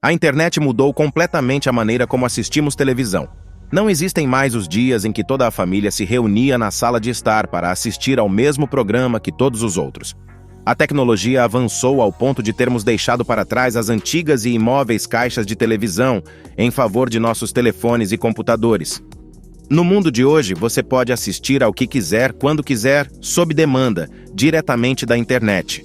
A internet mudou completamente a maneira como assistimos televisão. Não existem mais os dias em que toda a família se reunia na sala de estar para assistir ao mesmo programa que todos os outros. A tecnologia avançou ao ponto de termos deixado para trás as antigas e imóveis caixas de televisão em favor de nossos telefones e computadores. No mundo de hoje, você pode assistir ao que quiser, quando quiser, sob demanda, diretamente da internet.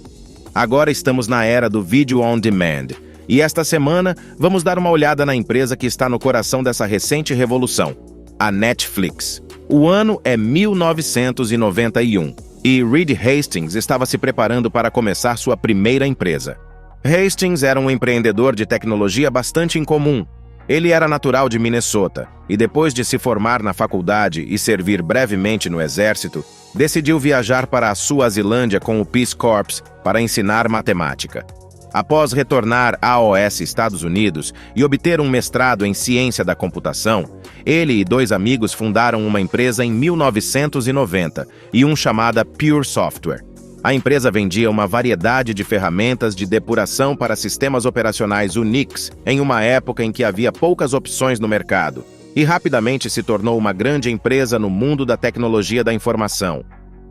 Agora estamos na era do vídeo on demand. E esta semana, vamos dar uma olhada na empresa que está no coração dessa recente revolução, a Netflix. O ano é 1991 e Reed Hastings estava se preparando para começar sua primeira empresa. Hastings era um empreendedor de tecnologia bastante incomum. Ele era natural de Minnesota e, depois de se formar na faculdade e servir brevemente no exército, decidiu viajar para a Suazilândia com o Peace Corps para ensinar matemática. Após retornar aos Estados Unidos e obter um mestrado em ciência da computação, ele e dois amigos fundaram uma empresa em 1990, chamada Pure Software. A empresa vendia uma variedade de ferramentas de depuração para sistemas operacionais Unix em uma época em que havia poucas opções no mercado, e rapidamente se tornou uma grande empresa no mundo da tecnologia da informação.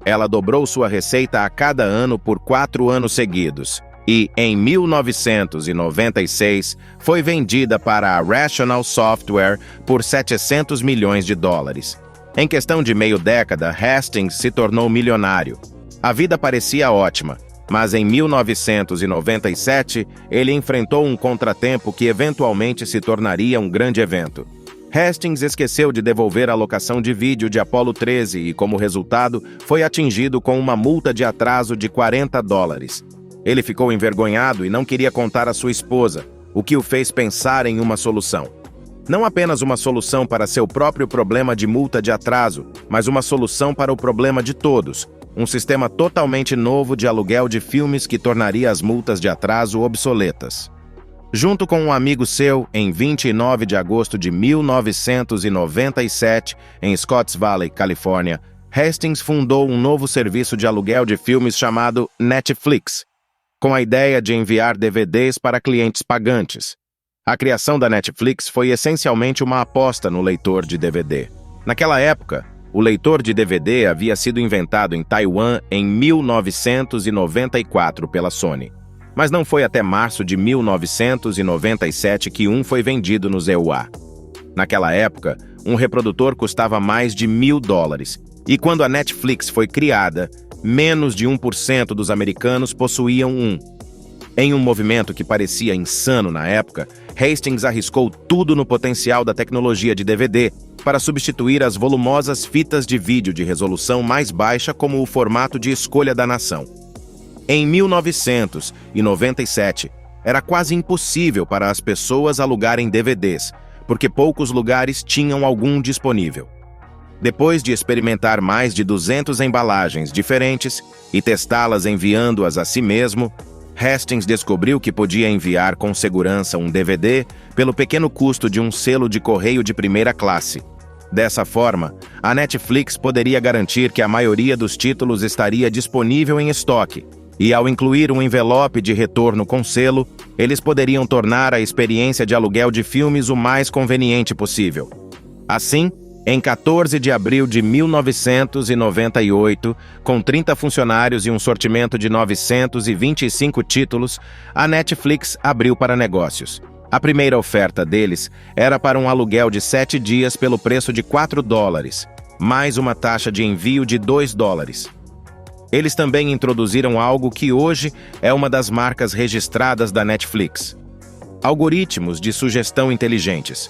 Ela dobrou sua receita a cada ano por 4 anos seguidos. E, em 1996, foi vendida para a Rational Software por $700 milhões. Em questão de meio década, Hastings se tornou milionário. A vida parecia ótima, mas em 1997, ele enfrentou um contratempo que eventualmente se tornaria um grande evento. Hastings esqueceu de devolver a locação de vídeo de Apollo 13 e, como resultado, foi atingido com uma multa de atraso de $40. Ele ficou envergonhado e não queria contar à sua esposa, o que o fez pensar em uma solução. Não apenas uma solução para seu próprio problema de multa de atraso, mas uma solução para o problema de todos, um sistema totalmente novo de aluguel de filmes que tornaria as multas de atraso obsoletas. Junto com um amigo seu, em 29 de agosto de 1997, em Scotts Valley, Califórnia, Hastings fundou um novo serviço de aluguel de filmes chamado Netflix, com a ideia de enviar DVDs para clientes pagantes. A criação da Netflix foi essencialmente uma aposta no leitor de DVD. Naquela época, o leitor de DVD havia sido inventado em Taiwan em 1994 pela Sony. Mas não foi até março de 1997 que um foi vendido nos EUA. Naquela época, um reprodutor custava mais de $1.000, e quando a Netflix foi criada, menos de 1% dos americanos possuíam um. Em um movimento que parecia insano na época, Hastings arriscou tudo no potencial da tecnologia de DVD para substituir as volumosas fitas de vídeo de resolução mais baixa como o formato de escolha da nação. Em 1997, era quase impossível para as pessoas alugarem DVDs, porque poucos lugares tinham algum disponível. Depois de experimentar mais de 200 embalagens diferentes e testá-las enviando-as a si mesmo, Hastings descobriu que podia enviar com segurança um DVD pelo pequeno custo de um selo de correio de primeira classe. Dessa forma, a Netflix poderia garantir que a maioria dos títulos estaria disponível em estoque, e ao incluir um envelope de retorno com selo, eles poderiam tornar a experiência de aluguel de filmes o mais conveniente possível. Assim, em 14 de abril de 1998, com 30 funcionários e um sortimento de 925 títulos, a Netflix abriu para negócios. A primeira oferta deles era para um aluguel de 7 dias pelo preço de $4, mais uma taxa de envio de $2. Eles também introduziram algo que hoje é uma das marcas registradas da Netflix: algoritmos de sugestão inteligentes.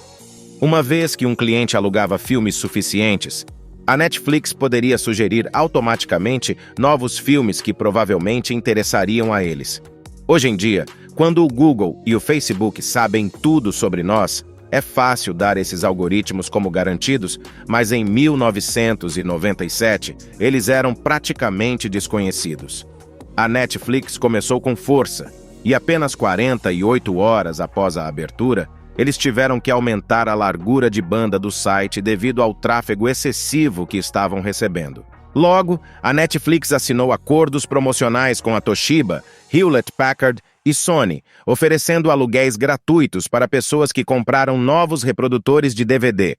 Uma vez que um cliente alugava filmes suficientes, a Netflix poderia sugerir automaticamente novos filmes que provavelmente interessariam a eles. Hoje em dia, quando o Google e o Facebook sabem tudo sobre nós, é fácil dar esses algoritmos como garantidos, mas em 1997, eles eram praticamente desconhecidos. A Netflix começou com força, e apenas 48 horas após a abertura, eles tiveram que aumentar a largura de banda do site devido ao tráfego excessivo que estavam recebendo. Logo, a Netflix assinou acordos promocionais com a Toshiba, Hewlett-Packard e Sony, oferecendo aluguéis gratuitos para pessoas que compraram novos reprodutores de DVD.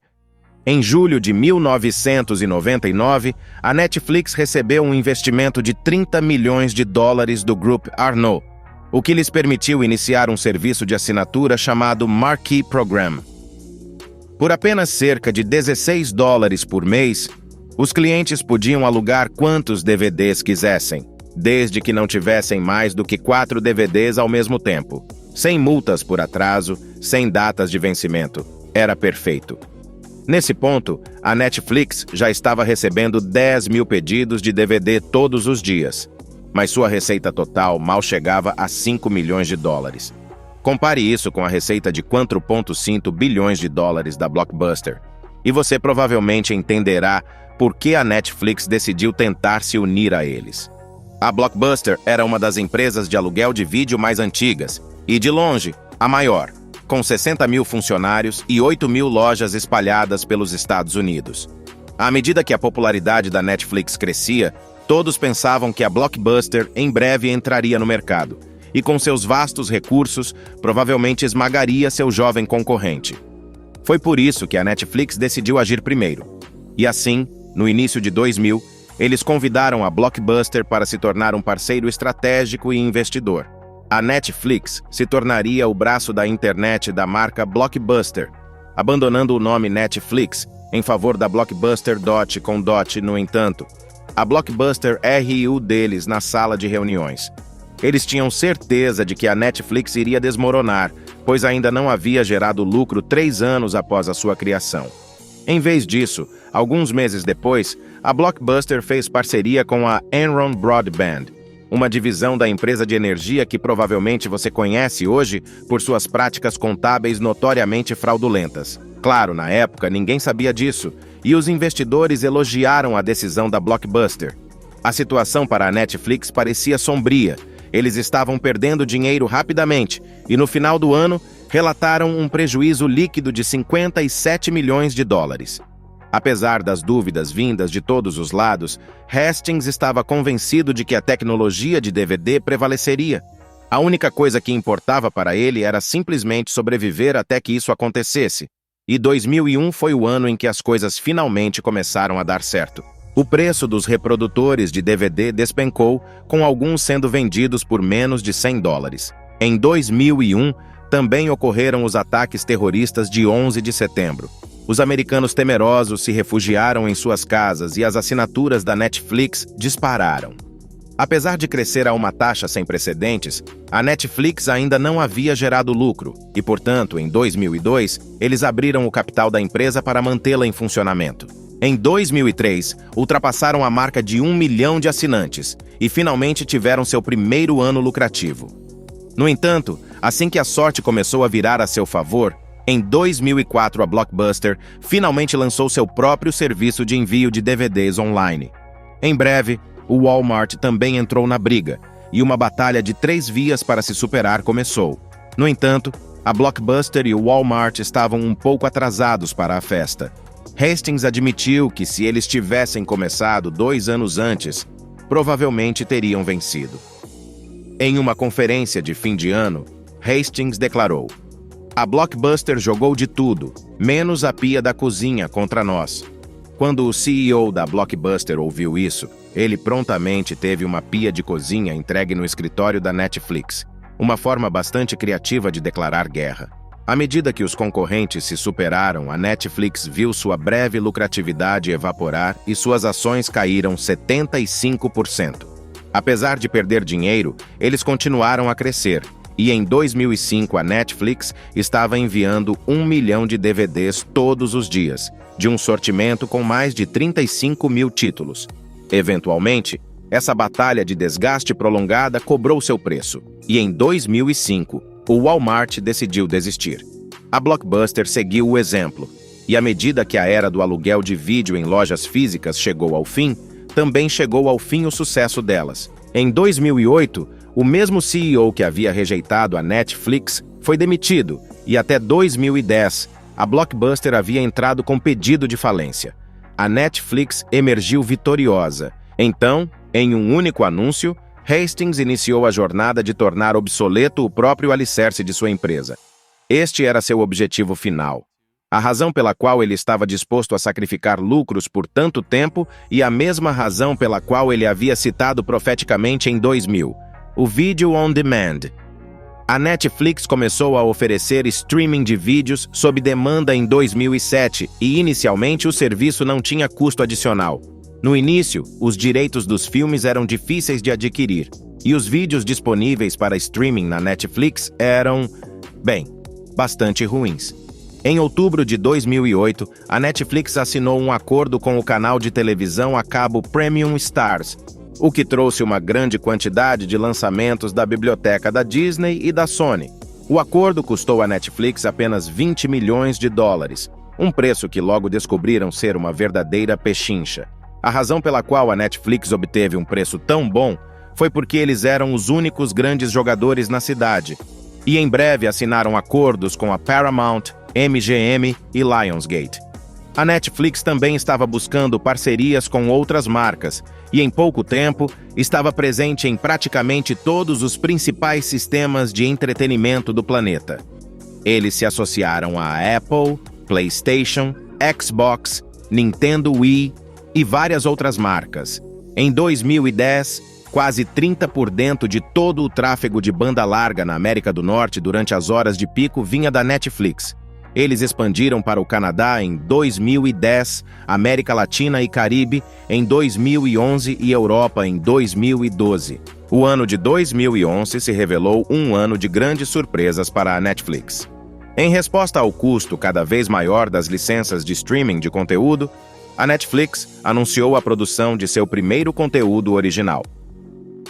Em julho de 1999, a Netflix recebeu um investimento de $30 milhões do Grupo Arnaud, o que lhes permitiu iniciar um serviço de assinatura chamado Marquee Program. Por apenas cerca de $16 por mês, os clientes podiam alugar quantos DVDs quisessem, desde que não tivessem mais do que 4 DVDs ao mesmo tempo, sem multas por atraso, sem datas de vencimento. Era perfeito. Nesse ponto, a Netflix já estava recebendo 10 mil pedidos de DVD todos os dias, mas sua receita total mal chegava a $5 milhões. Compare isso com a receita de $4,5 bilhões da Blockbuster, e você provavelmente entenderá por que a Netflix decidiu tentar se unir a eles. A Blockbuster era uma das empresas de aluguel de vídeo mais antigas, e de longe, a maior, com 60 mil funcionários e 8 mil lojas espalhadas pelos Estados Unidos. À medida que a popularidade da Netflix crescia, todos pensavam que a Blockbuster em breve entraria no mercado, e com seus vastos recursos, provavelmente esmagaria seu jovem concorrente. Foi por isso que a Netflix decidiu agir primeiro. E assim, no início de 2000, eles convidaram a Blockbuster para se tornar um parceiro estratégico e investidor. A Netflix se tornaria o braço da internet da marca Blockbuster, abandonando o nome Netflix em favor da Blockbuster com dot, no entanto. A Blockbuster riu deles na sala de reuniões. Eles tinham certeza de que a Netflix iria desmoronar, pois ainda não havia gerado lucro 3 anos após a sua criação. Em vez disso, alguns meses depois, a Blockbuster fez parceria com a Enron Broadband, uma divisão da empresa de energia que provavelmente você conhece hoje por suas práticas contábeis notoriamente fraudulentas. Claro, na época ninguém sabia disso, e os investidores elogiaram a decisão da Blockbuster. A situação para a Netflix parecia sombria. Eles estavam perdendo dinheiro rapidamente, e no final do ano, relataram um prejuízo líquido de $57 milhões. Apesar das dúvidas vindas de todos os lados, Hastings estava convencido de que a tecnologia de DVD prevaleceria. A única coisa que importava para ele era simplesmente sobreviver até que isso acontecesse. E 2001 foi o ano em que as coisas finalmente começaram a dar certo. O preço dos reprodutores de DVD despencou, com alguns sendo vendidos por menos de $100. Em 2001, também ocorreram os ataques terroristas de 11 de setembro. Os americanos temerosos se refugiaram em suas casas e as assinaturas da Netflix dispararam. Apesar de crescer a uma taxa sem precedentes, a Netflix ainda não havia gerado lucro e, portanto, em 2002, eles abriram o capital da empresa para mantê-la em funcionamento. Em 2003, ultrapassaram a marca de 1 milhão de assinantes e finalmente tiveram seu primeiro ano lucrativo. No entanto, assim que a sorte começou a virar a seu favor, em 2004 a Blockbuster finalmente lançou seu próprio serviço de envio de DVDs online. Em breve, o Walmart também entrou na briga, e uma batalha de 3 vias para se superar começou. No entanto, a Blockbuster e o Walmart estavam um pouco atrasados para a festa. Hastings admitiu que se eles tivessem começado 2 anos antes, provavelmente teriam vencido. Em uma conferência de fim de ano, Hastings declarou: "A Blockbuster jogou de tudo, menos a pia da cozinha contra nós." Quando o CEO da Blockbuster ouviu isso, ele prontamente teve uma pia de cozinha entregue no escritório da Netflix, uma forma bastante criativa de declarar guerra. À medida que os concorrentes se superaram, a Netflix viu sua breve lucratividade evaporar e suas ações caíram 75%. Apesar de perder dinheiro, eles continuaram a crescer, e em 2005 a Netflix estava enviando 1 milhão de DVDs todos os dias, de um sortimento com mais de 35 mil títulos. Eventualmente, essa batalha de desgaste prolongada cobrou seu preço, e em 2005, o Walmart decidiu desistir. A Blockbuster seguiu o exemplo, e à medida que a era do aluguel de vídeo em lojas físicas chegou ao fim, também chegou ao fim o sucesso delas. Em 2008, o mesmo CEO que havia rejeitado a Netflix foi demitido, e até 2010, a Blockbuster havia entrado com pedido de falência. A Netflix emergiu vitoriosa. Então, em um único anúncio, Hastings iniciou a jornada de tornar obsoleto o próprio alicerce de sua empresa. Este era seu objetivo final. A razão pela qual ele estava disposto a sacrificar lucros por tanto tempo e a mesma razão pela qual ele havia citado profeticamente em 2000, o vídeo on demand. A Netflix começou a oferecer streaming de vídeos sob demanda em 2007 e inicialmente o serviço não tinha custo adicional. No início, os direitos dos filmes eram difíceis de adquirir e os vídeos disponíveis para streaming na Netflix eram, bastante ruins. Em outubro de 2008, a Netflix assinou um acordo com o canal de televisão a cabo Premium Stars, o que trouxe uma grande quantidade de lançamentos da biblioteca da Disney e da Sony. O acordo custou à Netflix apenas $20 milhões, um preço que logo descobriram ser uma verdadeira pechincha. A razão pela qual a Netflix obteve um preço tão bom foi porque eles eram os únicos grandes jogadores na cidade, e em breve assinaram acordos com a Paramount, MGM e Lionsgate. A Netflix também estava buscando parcerias com outras marcas, e em pouco tempo estava presente em praticamente todos os principais sistemas de entretenimento do planeta. Eles se associaram a Apple, PlayStation, Xbox, Nintendo Wii e várias outras marcas. Em 2010, quase 30% de todo o tráfego de banda larga na América do Norte durante as horas de pico vinha da Netflix. Eles expandiram para o Canadá em 2010, América Latina e Caribe em 2011 e Europa em 2012. O ano de 2011 se revelou um ano de grandes surpresas para a Netflix. Em resposta ao custo cada vez maior das licenças de streaming de conteúdo, a Netflix anunciou a produção de seu primeiro conteúdo original.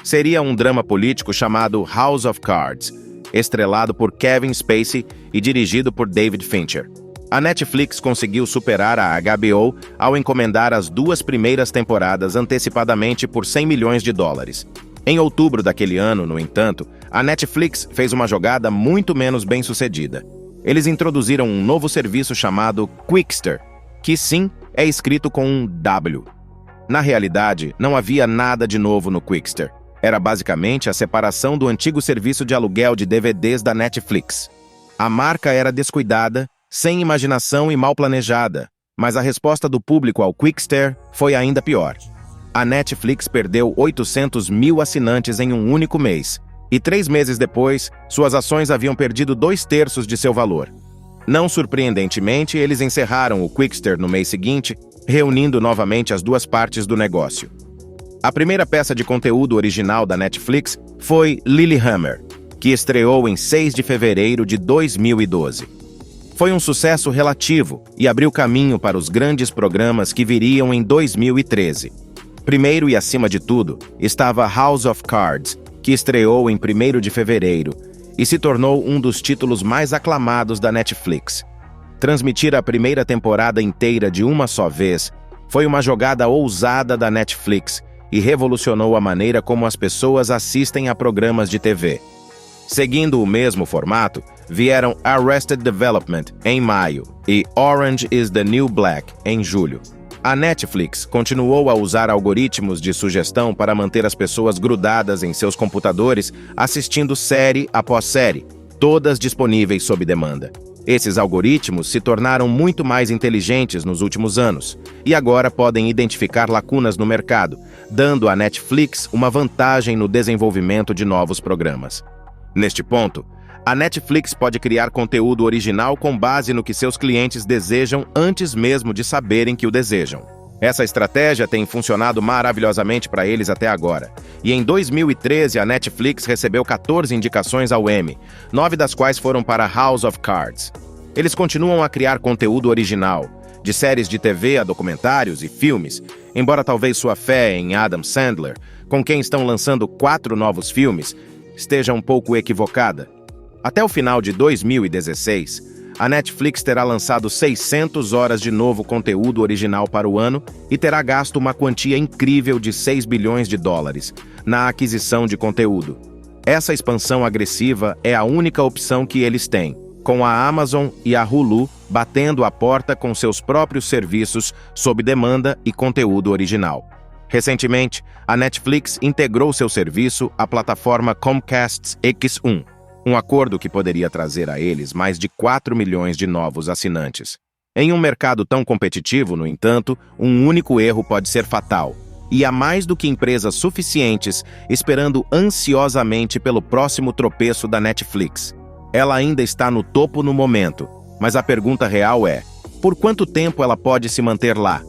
Seria um drama político chamado House of Cards, estrelado por Kevin Spacey e dirigido por David Fincher. A Netflix conseguiu superar a HBO ao encomendar as 2 primeiras temporadas antecipadamente por $100 milhões. Em outubro daquele ano, no entanto, a Netflix fez uma jogada muito menos bem-sucedida. Eles introduziram um novo serviço chamado Qwikster, que sim, é escrito com um W. Na realidade, não havia nada de novo no Qwikster. Era basicamente a separação do antigo serviço de aluguel de DVDs da Netflix. A marca era descuidada, sem imaginação e mal planejada, mas a resposta do público ao Qwikster foi ainda pior. A Netflix perdeu 800 mil assinantes em um único mês, e 3 meses depois, suas ações haviam perdido 2/3 de seu valor. Não surpreendentemente, eles encerraram o Qwikster no mês seguinte, reunindo novamente as 2 partes do negócio. A primeira peça de conteúdo original da Netflix foi Lilyhammer, que estreou em 6 de fevereiro de 2012. Foi um sucesso relativo e abriu caminho para os grandes programas que viriam em 2013. Primeiro e acima de tudo, estava House of Cards, que estreou em 1º de fevereiro, e se tornou um dos títulos mais aclamados da Netflix. Transmitir a primeira temporada inteira de uma só vez foi uma jogada ousada da Netflix e revolucionou a maneira como as pessoas assistem a programas de TV. Seguindo o mesmo formato, vieram Arrested Development em maio e Orange is the New Black em julho. A Netflix continuou a usar algoritmos de sugestão para manter as pessoas grudadas em seus computadores assistindo série após série, todas disponíveis sob demanda. Esses algoritmos se tornaram muito mais inteligentes nos últimos anos e agora podem identificar lacunas no mercado, dando à Netflix uma vantagem no desenvolvimento de novos programas. Neste ponto, a Netflix pode criar conteúdo original com base no que seus clientes desejam antes mesmo de saberem que o desejam. Essa estratégia tem funcionado maravilhosamente para eles até agora. E em 2013, a Netflix recebeu 14 indicações ao Emmy, 9 das quais foram para House of Cards. Eles continuam a criar conteúdo original, de séries de TV a documentários e filmes, embora talvez sua fé em Adam Sandler, com quem estão lançando 4 novos filmes, esteja um pouco equivocada. Até o final de 2016, a Netflix terá lançado 600 horas de novo conteúdo original para o ano e terá gasto uma quantia incrível de $6 bilhões na aquisição de conteúdo. Essa expansão agressiva é a única opção que eles têm, com a Amazon e a Hulu batendo a porta com seus próprios serviços sob demanda e conteúdo original. Recentemente, a Netflix integrou seu serviço à plataforma Comcast X1, um acordo que poderia trazer a eles mais de 4 milhões de novos assinantes. Em um mercado tão competitivo, no entanto, um único erro pode ser fatal, e há mais do que empresas suficientes esperando ansiosamente pelo próximo tropeço da Netflix. Ela ainda está no topo no momento, mas a pergunta real é: por quanto tempo ela pode se manter lá?